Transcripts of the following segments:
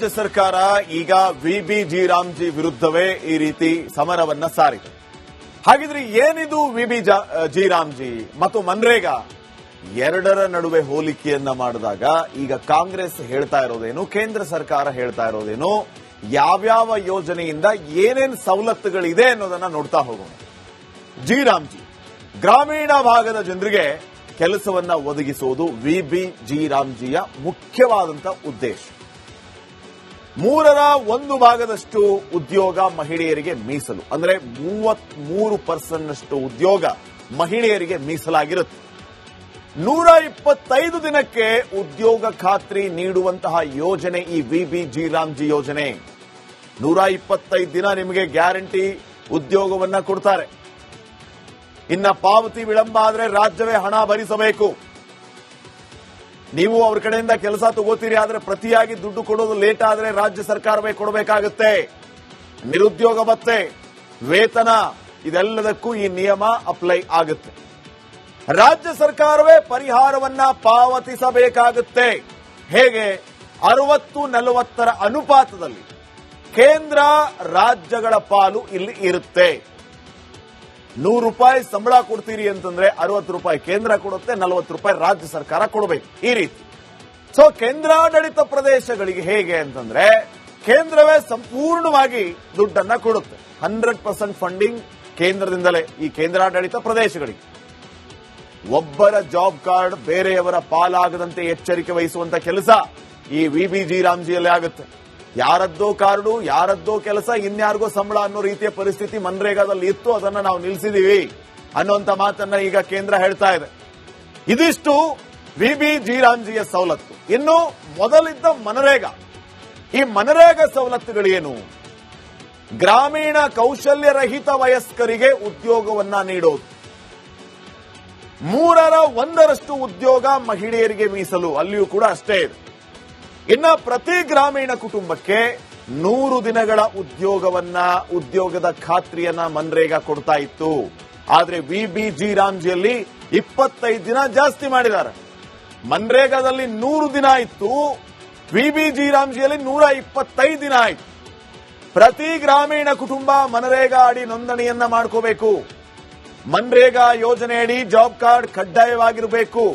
ರಾಜ್ಯ ಸರ್ಕಾರ ಈಗ ವಿಬಿಜಿ ರಾಮ್ಜಿ ವಿರುದ್ಧವೇ ಈ ರೀತಿ ಸಮರವನ್ನ ಸಾರಿದೆ. ಹಾಗಿದ್ರೆ ಏನಿದು ವಿಬಿಜಿ ರಾಮ್ಜಿ ಮತ್ತು ಮನ್ರೇಗಾ ಎರಡರ ನಡುವೆ ಹೋಲಿಕೆಯನ್ನ ಮಾಡಿದಾಗ ಈಗ ಕಾಂಗ್ರೆಸ್ ಹೇಳ್ತಾ ಇರೋದೇನು, ಕೇಂದ್ರ ಸರ್ಕಾರ ಹೇಳ್ತಾ ಇರೋದೇನು, ಯಾವ್ಯಾವ ಯೋಜನೆಯಿಂದ ಏನೇನು ಸವಲತ್ತುಗಳಿದೆ ಅನ್ನೋದನ್ನ ನೋಡ್ತಾ ಹೋಗೋಣ. ಜಿ ರಾಮ್ಜಿ ಗ್ರಾಮೀಣ ಭಾಗದ ಜನರಿಗೆ ಕೆಲಸವನ್ನ ಒದಗಿಸುವುದು ವಿಬಿಜಿ ರಾಮ್ಜಿಯ ಮುಖ್ಯವಾದಂತ ಉದ್ದೇಶ. 1/3 ಉದ್ಯೋಗ ಮಹಿಳೆಯರಿಗೆ ಮೀಸಲು, ಅಂದ್ರೆ 33% ಉದ್ಯೋಗ ಮಹಿಳೆಯರಿಗೆ ಮೀಸಲಾಗಿರುತ್ತೆ. 125 ದಿನಕ್ಕೆ ಉದ್ಯೋಗ ಖಾತ್ರಿ ನೀಡುವಂತಹ ಯೋಜನೆ ಈ ವಿಬಿಜಿ ರಾಮ್ಜಿ ಯೋಜನೆ. 125 ದಿನ ನಿಮಗೆ ಗ್ಯಾರಂಟಿ ಉದ್ಯೋಗವನ್ನ ಕೊಡ್ತಾರೆ. ಇನ್ನ ಪಾವತಿ ವಿಳಂಬ ಆದ್ರೆ ರಾಜ್ಯವೇ ಹಣ ಭರಿಸಬೇಕು. ನೀವು ಅವ್ರ ಕಡೆಯಿಂದ ಕೆಲಸ ತಗೋತೀರಿ, ಆದ್ರೆ ಪ್ರತಿಯಾಗಿ ದುಡ್ಡು ಕೊಡೋದು ಲೇಟ್ ಆದ್ರೆ ರಾಜ್ಯ ಸರ್ಕಾರವೇ ಕೊಡಬೇಕಾಗುತ್ತೆ. ನಿರುದ್ಯೋಗ ಭತ್ಯೆ, ವೇತನ, ಇದೆಲ್ಲದಕ್ಕೂ ಈ ನಿಯಮ ಅಪ್ಲೈ ಆಗುತ್ತೆ. ರಾಜ್ಯ ಸರ್ಕಾರವೇ ಪರಿಹಾರವನ್ನ ಪಾವತಿಸಬೇಕಾಗುತ್ತೆ. ಹೇಗೆ? 60-40 ಅನುಪಾತದಲ್ಲಿ ಕೇಂದ್ರ ರಾಜ್ಯಗಳ ಪಾಲು ಇಲ್ಲಿ ಇರುತ್ತೆ. 100 ರೂಪಾಯಿ ಸಂಬಳ ಕೊಡ್ತೀರಿ ಅಂತಂದ್ರೆ 60 ರೂಪಾಯಿ ಕೇಂದ್ರ ಕೊಡುತ್ತೆ, 40 ರೂಪಾಯಿ ರಾಜ್ಯ ಸರ್ಕಾರ ಕೊಡಬೇಕು. ಈ ರೀತಿ. ಸೊ ಕೇಂದ್ರಾಡಳಿತ ಪ್ರದೇಶಗಳಿಗೆ ಹೇಗೆ ಅಂತಂದ್ರೆ ಕೇಂದ್ರವೇ ಸಂಪೂರ್ಣವಾಗಿ ದುಡ್ಡನ್ನ ಕೊಡುತ್ತೆ. 100% ಫಂಡಿಂಗ್ ಕೇಂದ್ರದಿಂದಲೇ ಈ ಕೇಂದ್ರಾಡಳಿತ ಪ್ರದೇಶಗಳಿಗೆ. ಒಬ್ಬರ ಜಾಬ್ ಕಾರ್ಡ್ ಬೇರೆಯವರ ಪಾಲಾಗದಂತೆ ಎಚ್ಚರಿಕೆ ವಹಿಸುವಂತ ಕೆಲಸ ಈ ವಿಬಿಜಿ ರಾಮ್ಜಿಯಲ್ಲಿ ಆಗುತ್ತೆ. ಯಾರದ್ದೋ ಕಾರ್ಡು, ಯಾರದ್ದೋ ಕೆಲಸ, ಇನ್ಯಾರಿಗೋ ಸಂಬಳ ಅನ್ನೋ ರೀತಿಯ ಪರಿಸ್ಥಿತಿ ಮನ್ರೇಗಾದಲ್ಲಿ ಇತ್ತು. ಅದನ್ನ ನಾವು ನಿಲ್ಲಿಸಿದೀವಿ ಅನ್ನುವಂತ ಮಾತನ್ನ ಈಗ ಕೇಂದ್ರ ಹೇಳ್ತಾ ಇದೆ. ಇದಿಷ್ಟು ವಿಬಿಜಿ ರಾಮ್ಜಿಯ ಸವಲತ್ತು. ಇನ್ನು ಮೊದಲಿದ್ದ ಮನರೇಗಾ, ಈ ಮನರೇಗಾ ಸವಲತ್ತುಗಳೇನು? ಗ್ರಾಮೀಣ ಕೌಶಲ್ಯರಹಿತ ವಯಸ್ಕರಿಗೆ ಉದ್ಯೋಗವನ್ನ ನೀಡೋದು. 1/3 ಉದ್ಯೋಗ ಮಹಿಳೆಯರಿಗೆ ಮೀಸಲು, ಅಲ್ಲಿಯೂ ಕೂಡ ಅಷ್ಟೇ ಇದೆ. ಇನ್ನ ಪ್ರತಿ ಗ್ರಾಮೀಣ ಕುಟುಂಬಕ್ಕೆ 100 ದಿನಗಳ ಉದ್ಯೋಗದ ಖಾತ್ರಿಯನ್ನ ಮನ್ರೇಗಾ ಕೊಡ್ತಾ ಇತ್ತು. ಆದ್ರೆ ವಿಬಿಜಿ ರಾಮ್ಜಿಯಲ್ಲಿ 25 ದಿನ ಜಾಸ್ತಿ ಮಾಡಿದ್ದಾರೆ. ಮನ್ರೇಗಾದಲ್ಲಿ 100 ದಿನ ಇತ್ತು, ವಿಬಿಜಿ ರಾಮ್ಜಿಯಲ್ಲಿ 125 ದಿನ ಆಯಿತು. ಪ್ರತಿ ಗ್ರಾಮೀಣ ಕುಟುಂಬ ಮನರೇಗಾ ಅಡಿ ನೋಂದಣಿಯನ್ನ ಮಾಡ್ಕೋಬೇಕು. ಮನ್ರೇಗಾ ಯೋಜನೆಯಡಿ ಜಾಬ್ ಕಾರ್ಡ್ ಕಡ್ಡಾಯವಾಗಿರಬೇಕು.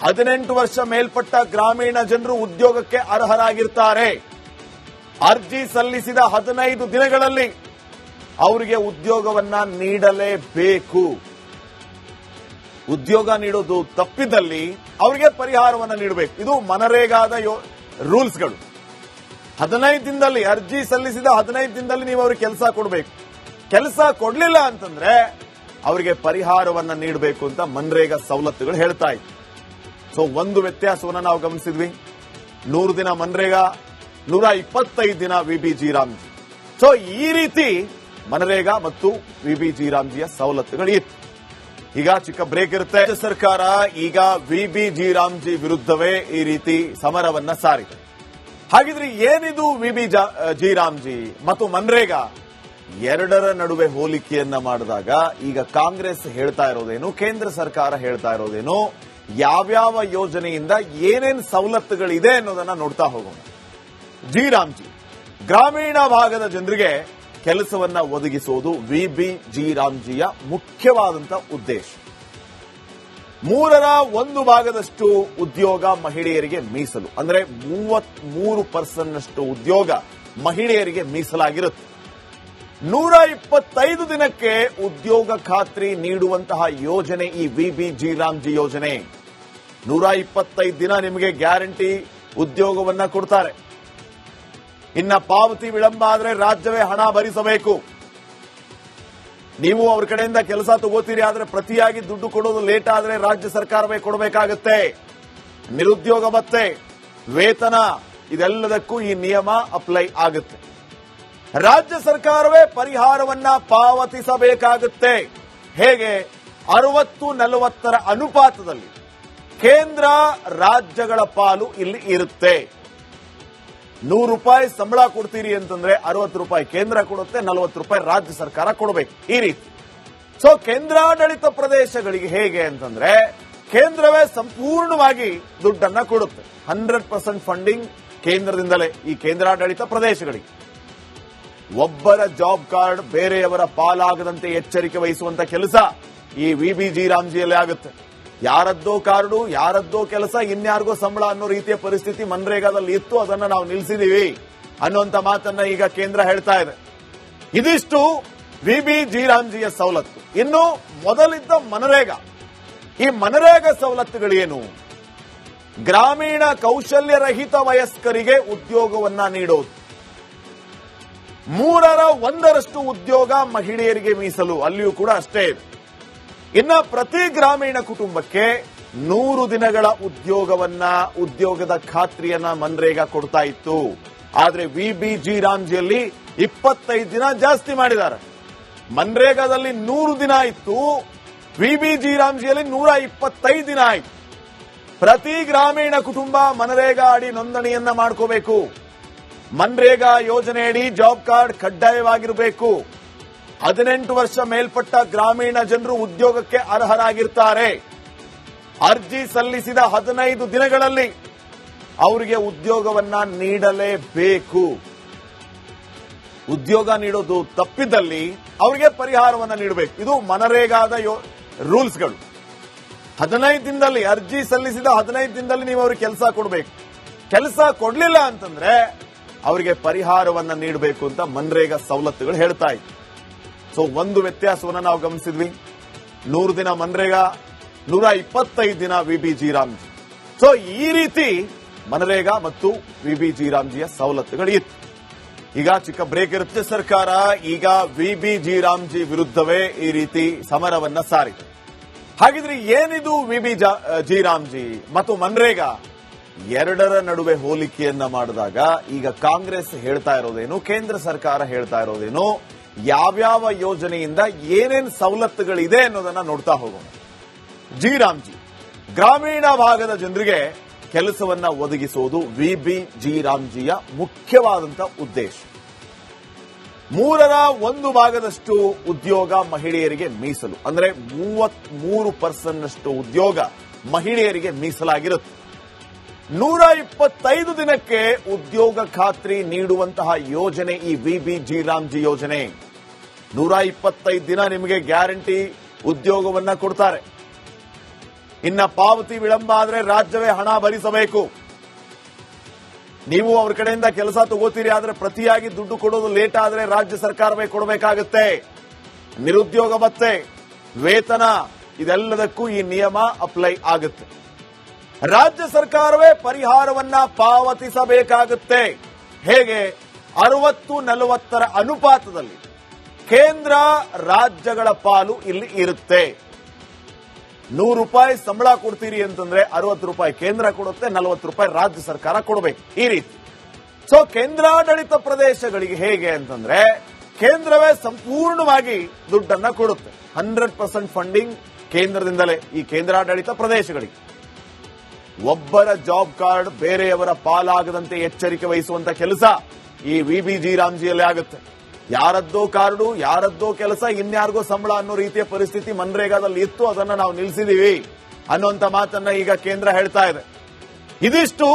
18 ವರ್ಷ ಮೇಲ್ಪಟ್ಟ ಗ್ರಾಮೀಣ ಜನರು ಉದ್ಯೋಗಕ್ಕೆ ಅರ್ಹರಾಗಿರ್ತಾರೆ. ಅರ್ಜಿ ಸಲ್ಲಿಸಿದ 15 ದಿನಗಳಲ್ಲಿ ಅವರಿಗೆ ಉದ್ಯೋಗವನ್ನ ನೀಡಲೇಬೇಕು. ಉದ್ಯೋಗ ನೀಡೋದು ತಪ್ಪಿದಲ್ಲಿ ಅವರಿಗೆ ಪರಿಹಾರವನ್ನ ನೀಡಬೇಕು. ಇದು ಮನರೇಗಾದ ರೂಲ್ಸ್ಗಳು. 15 ದಿನದಲ್ಲಿ ಅರ್ಜಿ ಸಲ್ಲಿಸಿದ 15 ದಿನದಲ್ಲಿ ನೀವು ಅವ್ರಿಗೆ ಕೆಲಸ ಕೊಡಬೇಕು. ಕೆಲಸ ಕೊಡ್ಲಿಲ್ಲ ಅಂತಂದ್ರೆ ಅವರಿಗೆ ಪರಿಹಾರವನ್ನ ನೀಡಬೇಕು ಅಂತ ಮನ್ರೇಗಾ ಸವಲತ್ತುಗಳು ಹೇಳ್ತಾ ಇತ್ತು. ಸೊ ಒಂದು ವ್ಯತ್ಯಾಸವನ್ನ ನಾವು ಗಮನಿಸಿದ್ವಿ. 100 ದಿನ ಮನ್ರೇಗಾ, 125 ದಿನ ವಿಬಿಜಿ ರಾಮ್ಜಿ. ಸೊ ಈ ರೀತಿ ಮನರೇಗಾ ಮತ್ತು ವಿಬಿಜಿ ರಾಮ್ಜಿಯ ಸವಲತ್ತುಗಳು ಇತ್ತು. ಈಗ ಚಿಕ್ಕ ಬ್ರೇಕ್ ಇರುತ್ತೆ. ರಾಜ್ಯ ಸರ್ಕಾರ ಈಗ ವಿಬಿಜಿ ರಾಮ್ಜಿ ವಿರುದ್ಧವೇ ಈ ರೀತಿ ಸಮರವನ್ನ ಸಾರಿದೆ. ಹಾಗಿದ್ರೆ ಏನಿದು ವಿಬಿಜಿ ರಾಮ್ಜಿ ಮತ್ತು ಮನ್ರೇಗಾ ಎರಡರ ನಡುವೆ ಹೋಲಿಕೆಯನ್ನ ಮಾಡಿದಾಗ ಈಗ ಕಾಂಗ್ರೆಸ್ ಹೇಳ್ತಾ ಇರೋದೇನು, ಕೇಂದ್ರ ಸರ್ಕಾರ ಹೇಳ್ತಾ ಇರೋದೇನು, ಯಾವ್ಯಾವ ಯೋಜನೆಯಿಂದ ಏನೇನು ಸವಲತ್ತುಗಳಿದೆ ಅನ್ನೋದನ್ನ ನೋಡ್ತಾ ಹೋಗೋಣ. ಜಿ ರಾಮ್ಜಿ ಗ್ರಾಮೀಣ ಭಾಗದ ಜನರಿಗೆ ಕೆಲಸವನ್ನ ಒದಗಿಸುವುದು ವಿಬಿಜಿ ರಾಮ್ಜಿಯ ಮುಖ್ಯವಾದಂತ ಉದ್ದೇಶ. 1/3 ಉದ್ಯೋಗ ಮಹಿಳೆಯರಿಗೆ ಮೀಸಲು, ಅಂದ್ರೆ 33% ಉದ್ಯೋಗ ಮಹಿಳೆಯರಿಗೆ ಮೀಸಲಾಗಿರುತ್ತೆ. 125 ದಿನಕ್ಕೆ ಉದ್ಯೋಗ ಖಾತ್ರಿ ನೀಡುವಂತಹ ಯೋಜನೆ ಈ ವಿಬಿಜಿ ರಾಮ್ಜಿ ಯೋಜನೆ. 125 ದಿನ ನಿಮಗೆ ಗ್ಯಾರಂಟಿ ಉದ್ಯೋಗವನ್ನ ಕೊಡ್ತಾರೆ. ಇನ್ನ ಪಾವತಿ ವಿಳಂಬ ಆದ್ರೆ ರಾಜ್ಯವೇ ಹಣ ಭರಿಸಬೇಕು. ನೀವು ಅವ್ರ ಕಡೆಯಿಂದ ಕೆಲಸ ತಗೋತೀರಿ, ಆದ್ರೆ ಪ್ರತಿಯಾಗಿ ದುಡ್ಡು ಕೊಡೋದು ಲೇಟ್ ಆದ್ರೆ ರಾಜ್ಯ ಸರ್ಕಾರವೇ ಕೊಡಬೇಕಾಗುತ್ತೆ. ನಿರುದ್ಯೋಗ ಭತ್ಯೆ, ವೇತನ, ಇದೆಲ್ಲದಕ್ಕೂ ಈ ನಿಯಮ ಅಪ್ಲೈ ಆಗುತ್ತೆ. ರಾಜ್ಯ ಸರ್ಕಾರವೇ ಪರಿಹಾರವನ್ನ ಪಾವತಿಸಬೇಕಾಗುತ್ತೆ. ಹೇಗೆ? 60-40 ಅನುಪಾತದಲ್ಲಿ ಕೇಂದ್ರ ರಾಜ್ಯಗಳ ಪಾಲು ಇಲ್ಲಿ ಇರುತ್ತೆ. 100 ರೂಪಾಯಿ ಸಂಬಳ ಕೊಡ್ತೀರಿ ಅಂತಂದ್ರೆ 60 ರೂಪಾಯಿ ಕೇಂದ್ರ ಕೊಡುತ್ತೆ, 40 ರೂಪಾಯಿ ರಾಜ್ಯ ಸರ್ಕಾರ ಕೊಡಬೇಕು. ಈ ರೀತಿ. ಸೊ ಕೇಂದ್ರಾಡಳಿತ ಪ್ರದೇಶಗಳಿಗೆ ಹೇಗೆ ಅಂತಂದ್ರೆ ಕೇಂದ್ರವೇ ಸಂಪೂರ್ಣವಾಗಿ ದುಡ್ಡನ್ನ ಕೊಡುತ್ತೆ. 100% ಫಂಡಿಂಗ್ ಕೇಂದ್ರದಿಂದಲೇ ಈ ಕೇಂದ್ರಾಡಳಿತ ಪ್ರದೇಶಗಳಿಗೆ. ಒಬ್ಬರ ಜಾಬ್ ಕಾರ್ಡ್ ಬೇರೆಯವರ ಪಾಲಾಗದಂತೆ ಎಚ್ಚರಿಕೆ ವಹಿಸುವಂತ ಕೆಲಸ ಈ ವಿಬಿಜಿ ರಾಮ್ಜಿಯಲ್ಲಿ ಆಗುತ್ತೆ. ಯಾರದ್ದೋ ಕಾರ್ಡು, ಯಾರದ್ದೋ ಕೆಲಸ, ಇನ್ಯಾರಿಗೋ ಸಂಬಳ ಅನ್ನೋ ರೀತಿಯ ಪರಿಸ್ಥಿತಿ ಮನ್ರೇಗಾದಲ್ಲಿ ಇತ್ತು. ಅದನ್ನ ನಾವು ನಿಲ್ಲಿಸಿದೀವಿ ಅನ್ನುವಂತ ಮಾತನ್ನ ಈಗ ಕೇಂದ್ರ ಹೇಳ್ತಾ ಇದೆ. ಇದಿಷ್ಟು ವಿಬಿಜಿ ರಾಮ್ಜಿಯ ಸವಲತ್ತು. ಇನ್ನು ಮೊದಲಿದ್ದ ಮನರೇಗಾ, ಈ ಮನರೇಗಾ ಸವಲತ್ತುಗಳೇನು? ಗ್ರಾಮೀಣ ಕೌಶಲ್ಯರಹಿತ ವಯಸ್ಕರಿಗೆ ಉದ್ಯೋಗವನ್ನ ನೀಡೋದು. 1/3 ಉದ್ಯೋಗ ಮಹಿಳೆಯರಿಗೆ ಮೀಸಲು, ಅಲ್ಲಿಯೂ ಕೂಡ ಅಷ್ಟೇ ಇದೆ. ಇನ್ನ ಪ್ರತಿ ಗ್ರಾಮೀಣ ಕುಟುಂಬಕ್ಕೆ 100 ದಿನಗಳ ಉದ್ಯೋಗದ ಖಾತ್ರಿಯನ್ನ ಮನ್ರೇಗಾ ಕೊಡ್ತಾ ಇತ್ತು. ಆದ್ರೆ ವಿಬಿಜಿ ರಾಮ್ಜಿಯಲ್ಲಿ 25 ದಿನ ಜಾಸ್ತಿ ಮಾಡಿದ್ದಾರೆ. ಮನ್ರೇಗಾದಲ್ಲಿ 100 ದಿನ ಇತ್ತು, ವಿಬಿಜಿ ರಾಮ್ಜಿಯಲ್ಲಿ 125 ದಿನ ಆಯಿತು. ಪ್ರತಿ ಗ್ರಾಮೀಣ ಕುಟುಂಬ ಮನರೇಗಾ ಅಡಿ ನೋಂದಣಿಯನ್ನ ಮಾಡ್ಕೋಬೇಕು. ಮನ್ರೇಗಾ ಯೋಜನೆಯಡಿ ಜಾಬ್ ಕಾರ್ಡ್ ಕಡ್ಡಾಯವಾಗಿರಬೇಕು. 18 ವರ್ಷ ಮೇಲ್ಪಟ್ಟ ಗ್ರಾಮೀಣ ಜನರು ಉದ್ಯೋಗಕ್ಕೆ ಅರ್ಹರಾಗಿರ್ತಾರೆ. ಅರ್ಜಿ ಸಲ್ಲಿಸಿದ 15 ದಿನಗಳಲ್ಲಿ ಅವರಿಗೆ ಉದ್ಯೋಗವನ್ನ ನೀಡಲೇಬೇಕು. ಉದ್ಯೋಗ ನೀಡೋದು ತಪ್ಪಿದಲ್ಲಿ ಅವರಿಗೆ ಪರಿಹಾರವನ್ನ ನೀಡಬೇಕು. ಇದು ಮನರೇಗಾದ ರೂಲ್ಸ್ಗಳು. 15 ದಿನದಲ್ಲಿ ಅರ್ಜಿ ಸಲ್ಲಿಸಿದ 15 ದಿನದಲ್ಲಿ ನೀವು ಅವ್ರಿಗೆ ಕೆಲಸ ಕೊಡಬೇಕು. ಕೆಲಸ ಕೊಡ್ಲಿಲ್ಲ ಅಂತಂದ್ರೆ ಅವರಿಗೆ ಪರಿಹಾರವನ್ನ ನೀಡಬೇಕು ಅಂತ ಮನ್ರೇಗಾ ಸವಲತ್ತುಗಳು ಹೇಳ್ತಾ ಇತ್ತು. ಸೊ ಒಂದು ವ್ಯತ್ಯಾಸವನ್ನ ನಾವು ಗಮನಿಸಿದ್ವಿ. 100 ದಿನ ಮನ್ರೇಗಾ, 125 ದಿನ ವಿಬಿಜಿ ರಾಮ್ಜಿ. ಸೊ ಈ ರೀತಿ ಮನರೇಗಾ ಮತ್ತು ವಿಬಿಜಿ ರಾಮ್ಜಿಯ ಸವಲತ್ತುಗಳು ಇತ್ತು. ಈಗ ಚಿಕ್ಕ ಬ್ರೇಕ್ ಇರುತ್ತೆ. ಸರ್ಕಾರ ಈಗ ವಿಬಿಜಿ ರಾಮ್ಜಿ ವಿರುದ್ಧವೇ ಈ ರೀತಿ ಸಮರವನ್ನ ಸಾರಿದೆ. ಹಾಗಿದ್ರೆ ಏನಿದು ವಿಬಿಜಿ ರಾಮ್ಜಿ ಮತ್ತು ಮನ್ರೇಗಾ? ಎರಡರ ನಡುವೆ ಹೋಲಿಕೆಯನ್ನ ಮಾಡಿದಾಗ ಈಗ ಕಾಂಗ್ರೆಸ್ ಹೇಳ್ತಾ ಇರೋದೇನು, ಕೇಂದ್ರ ಸರ್ಕಾರ ಹೇಳ್ತಾ ಇರೋದೇನು, ಯಾವ್ಯಾವ ಯೋಜನೆಯಿಂದ ಏನೇನು ಸವಲತ್ತುಗಳಿದೆ ಅನ್ನೋದನ್ನ ನೋಡ್ತಾ ಹೋಗೋಣ. ಜಿ ರಾಮ್ಜಿ ಗ್ರಾಮೀಣ ಭಾಗದ ಜನರಿಗೆ ಕೆಲಸವನ್ನ ಒದಗಿಸುವುದು ವಿಬಿಜಿ ರಾಮ್ಜಿಯ ಮುಖ್ಯವಾದಂತ ಉದ್ದೇಶ. 1/3 ಉದ್ಯೋಗ ಮಹಿಳೆಯರಿಗೆ ಮೀಸಲು, ಅಂದ್ರೆ 33% ಉದ್ಯೋಗ ಮಹಿಳೆಯರಿಗೆ ಮೀಸಲಾಗಿರುತ್ತೆ. 125 ದಿನಕ್ಕೆ ಉದ್ಯೋಗ ಖಾತ್ರಿ ನೀಡುವಂತಹ ಯೋಜನೆ ಈ ವಿಬಿಜಿ ರಾಮ್ಜಿ ಯೋಜನೆ. 125 ದಿನ ನಿಮಗೆ ಗ್ಯಾರಂಟಿ ಉದ್ಯೋಗವನ್ನ ಕೊಡ್ತಾರೆ. ಇನ್ನ ಪಾವತಿ ವಿಳಂಬ ಆದ್ರೆ ರಾಜ್ಯವೇ ಹಣ ಭರಿಸಬೇಕು. ನೀವು ಅವ್ರ ಕಡೆಯಿಂದ ಕೆಲಸ ತಗೋತೀರಿ, ಆದ್ರೆ ಪ್ರತಿಯಾಗಿ ದುಡ್ಡು ಕೊಡೋದು ಲೇಟ್ ಆದ್ರೆ ರಾಜ್ಯ ಸರ್ಕಾರವೇ ಕೊಡಬೇಕಾಗುತ್ತೆ. ನಿರುದ್ಯೋಗ ಭತ್ಯೆ, ವೇತನ, ಇದೆಲ್ಲದಕ್ಕೂ ಈ ನಿಯಮ ಅಪ್ಲೈ ಆಗುತ್ತೆ. ರಾಜ್ಯ ಸರ್ಕಾರವೇ ಪರಿಹಾರವನ್ನ ಪಾವತಿಸಬೇಕಾಗುತ್ತೆ. ಹೇಗೆ? 60-40 ಅನುಪಾತದಲ್ಲಿ ಕೇಂದ್ರ ರಾಜ್ಯಗಳ ಪಾಲು ಇಲ್ಲಿ ಇರುತ್ತೆ. 100 ರೂಪಾಯಿ ಸಂಬಳ ಕೊಡ್ತೀರಿ ಅಂತಂದ್ರೆ 60 ರೂಪಾಯಿ ಕೇಂದ್ರ ಕೊಡುತ್ತೆ, 40 ರೂಪಾಯಿ ರಾಜ್ಯ ಸರ್ಕಾರ ಕೊಡಬೇಕು. ಈ ರೀತಿ. ಸೊ ಕೇಂದ್ರಾಡಳಿತ ಪ್ರದೇಶಗಳಿಗೆ ಹೇಗೆ ಅಂತಂದ್ರೆ ಕೇಂದ್ರವೇ ಸಂಪೂರ್ಣವಾಗಿ ದುಡ್ಡನ್ನ ಕೊಡುತ್ತೆ. 100% ಫಂಡಿಂಗ್ ಕೇಂದ್ರದಿಂದಲೇ ಈ ಕೇಂದ್ರಾಡಳಿತ ಪ್ರದೇಶಗಳಿಗೆ. ಒಬ್ಬರ ಜಾಬ್ ಕಾರ್ಡ್ ಬೇರೆಯವರ ಪಾಲಾಗದಂತೆ ಎಚ್ಚರಿಕೆ ವಹಿಸುವಂತ ಕೆಲಸ ಈ ವಿಬಿಜಿ ರಾಮ್ಜಿಯಲ್ಲಿ ಆಗುತ್ತೆ. ಯಾರದ್ದೋ ಕಾರ್ಡು, ಯಾರದ್ದೋ ಕೆಲಸ, ಇನ್ಯಾರಿಗೋ ಸಂಬಳ ಅನ್ನೋ ರೀತಿಯ ಪರಿಸ್ಥಿತಿ ಮನ್ರೇಗಾದಲ್ಲಿ ಇತ್ತು. ಅದನ್ನ ನಾವು ನಿಲ್ಲಿಸಿದೀವಿ ಅನ್ನುವಂತ ಮಾತನ್ನ ಈಗ ಕೇಂದ್ರ ಹೇಳ್ತಾ ಇದೆ. ಇದಿಷ್ಟು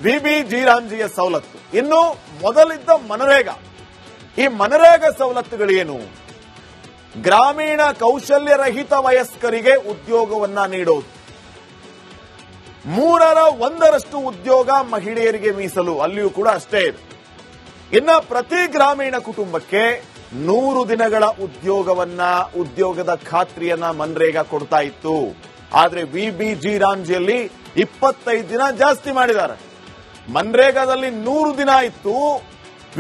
ವಿಬಿಜಿ ರಾಮ್ಜಿಯ ಸವಲತ್ತು. ಇನ್ನು ಮೊದಲಿದ್ದ ಮನರೇಗಾ, ಈ ಮನರೇಗಾ ಸವಲತ್ತುಗಳೇನು? ಗ್ರಾಮೀಣ ಕೌಶಲ್ಯರಹಿತ ವಯಸ್ಕರಿಗೆ ಉದ್ಯೋಗವನ್ನ ನೀಡೋದು. 1/3 ಉದ್ಯೋಗ ಮಹಿಳೆಯರಿಗೆ ಮೀಸಲು, ಅಲ್ಲಿಯೂ ಕೂಡ ಅಷ್ಟೇ ಇದೆ. ಇನ್ನ ಪ್ರತಿ ಗ್ರಾಮೀಣ ಕುಟುಂಬಕ್ಕೆ 100 ದಿನಗಳ ಉದ್ಯೋಗದ ಖಾತ್ರಿಯನ್ನ ಮನ್ರೇಗಾ ಕೊಡ್ತಾ ಇತ್ತು. ಆದ್ರೆ ವಿಬಿಜಿ ರಾಮ್ಜಿಯಲ್ಲಿ 25 ದಿನ ಜಾಸ್ತಿ ಮಾಡಿದ್ದಾರೆ. ಮನ್ರೇಗಾದಲ್ಲಿ 100 ದಿನ ಇತ್ತು,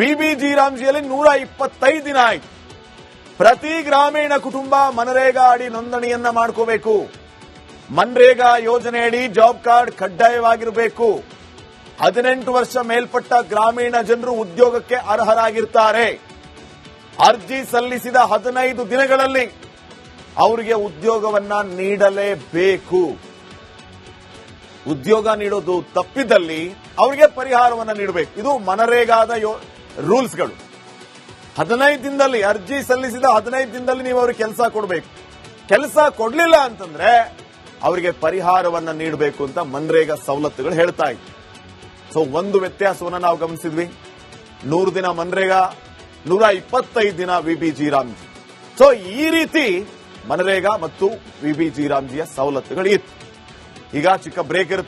ವಿಬಿಜಿ ರಾಮ್ಜಿಯಲ್ಲಿ 125 ದಿನ ಆಯಿತು. ಪ್ರತಿ ಗ್ರಾಮೀಣ ಕುಟುಂಬ ಮನರೇಗಾ ಅಡಿ ನೋಂದಣಿಯನ್ನ ಮಾಡ್ಕೋಬೇಕು. ಮನ್ರೇಗಾ ಯೋಜನೆಯಡಿ ಜಾಬ್ ಕಾರ್ಡ್ ಕಡ್ಡಾಯವಾಗಿರಬೇಕು. 18 ವರ್ಷ ಮೇಲ್ಪಟ್ಟ ಗ್ರಾಮೀಣ ಜನರು ಉದ್ಯೋಗಕ್ಕೆ ಅರ್ಹರಾಗಿರ್ತಾರೆ. ಅರ್ಜಿ ಸಲ್ಲಿಸಿದ 15 ದಿನಗಳಲ್ಲಿ ಅವರಿಗೆ ಉದ್ಯೋಗವನ್ನ ನೀಡಲೇಬೇಕು. ಉದ್ಯೋಗ ನೀಡೋದು ತಪ್ಪಿದಲ್ಲಿ ಅವರಿಗೆ ಪರಿಹಾರವನ್ನ ನೀಡಬೇಕು. ಇದು ಮನರೇಗಾದ ರೂಲ್ಸ್ಗಳು. 15 ದಿನದಲ್ಲಿ ಅರ್ಜಿ ಸಲ್ಲಿಸಿದ 15 ದಿನದಲ್ಲಿ ನೀವು ಅವ್ರಿಗೆ ಕೆಲಸ ಕೊಡಬೇಕು. ಕೆಲಸ ಕೊಡ್ಲಿಲ್ಲ ಅಂತಂದ್ರೆ ಅವರಿಗೆ ಪರಿಹಾರವನ್ನ ನೀಡಬೇಕು ಅಂತ ಮನ್ರೇಗಾ ಸವಲತ್ತುಗಳು ಹೇಳ್ತಾ ಇತ್ತು. ಸೊ ಒಂದು ವ್ಯತ್ಯಾಸವನ್ನ ನಾವು ಗಮನಿಸಿದ್ವಿ. 100 ದಿನ ಮನ್ರೇಗಾ, 125 ದಿನ ವಿಬಿಜಿ ರಾಮ್ಜಿ. ಸೊ ಈ ರೀತಿ ಮನರೇಗಾ ಮತ್ತು ವಿಬಿಜಿ ರಾಮ್ಜಿಯ ಸವಲತ್ತುಗಳು ಇತ್ತು. ಈಗ ಚಿಕ್ಕ ಬ್ರೇಕ್ ಇರುತ್ತೆ.